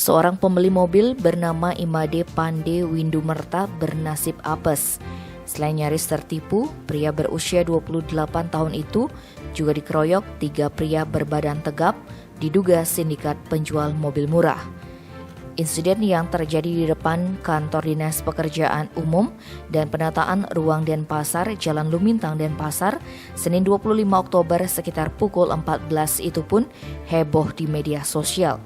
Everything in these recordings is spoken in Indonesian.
Seorang pembeli mobil bernama Imade Pande Windumerta bernasib apes. Selain nyaris tertipu, pria berusia 28 tahun itu juga dikeroyok 3 pria berbadan tegap diduga sindikat penjual mobil murah. Insiden yang terjadi di depan kantor Dinas Pekerjaan Umum dan Penataan Ruang Denpasar, Jalan Lumintang, Denpasar, Senin 25 Oktober sekitar pukul 14 itu pun heboh di media sosial.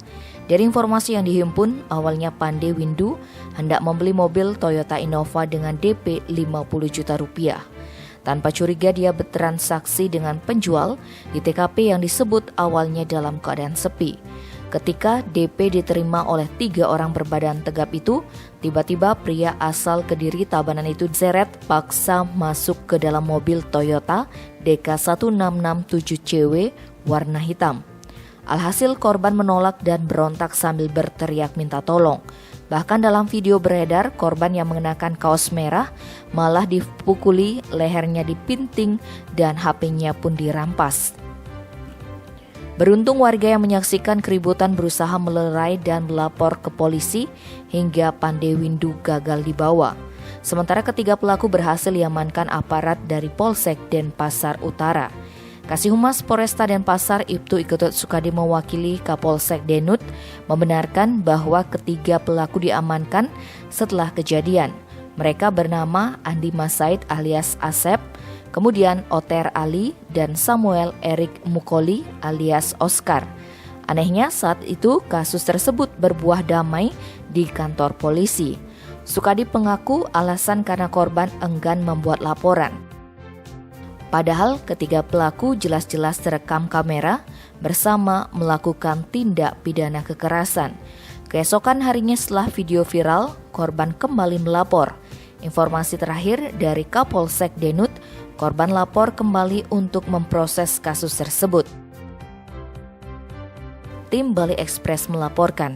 Dari informasi yang dihimpun, awalnya Pande Windu hendak membeli mobil Toyota Innova dengan DP 50 juta rupiah. Tanpa curiga dia bertransaksi dengan penjual di TKP yang disebut awalnya dalam keadaan sepi. Ketika DP diterima oleh 3 orang berbadan tegap itu, tiba-tiba pria asal Kediri Tabanan itu diseret paksa masuk ke dalam mobil Toyota DK1667CW warna hitam. Alhasil korban menolak dan berontak sambil berteriak minta tolong. Bahkan dalam video beredar, korban yang mengenakan kaos merah malah dipukuli, lehernya dipinting, dan HP-nya pun dirampas. Beruntung warga yang menyaksikan keributan berusaha melerai dan melapor ke polisi hingga Pande Windu gagal dibawa. Sementara ketiga pelaku berhasil diamankan aparat dari Polsek Denpasar Utara. Kasih Humas Polresta Denpasar Ibtu Iketut Sukadi mewakili Kapolsek Denut membenarkan bahwa ketiga pelaku diamankan setelah kejadian. Mereka bernama Andi Masaid alias Asep, kemudian Oter Ali dan Samuel Erik Mukoli alias Oscar. Anehnya saat itu kasus tersebut berbuah damai di kantor polisi. Sukadi mengaku alasan karena korban enggan membuat laporan. Padahal ketiga pelaku jelas-jelas terekam kamera bersama melakukan tindak pidana kekerasan. Keesokan harinya setelah video viral, korban kembali melapor. Informasi terakhir dari Kapolsek Denut, korban lapor kembali untuk memproses kasus tersebut. Tim Bali Express melaporkan.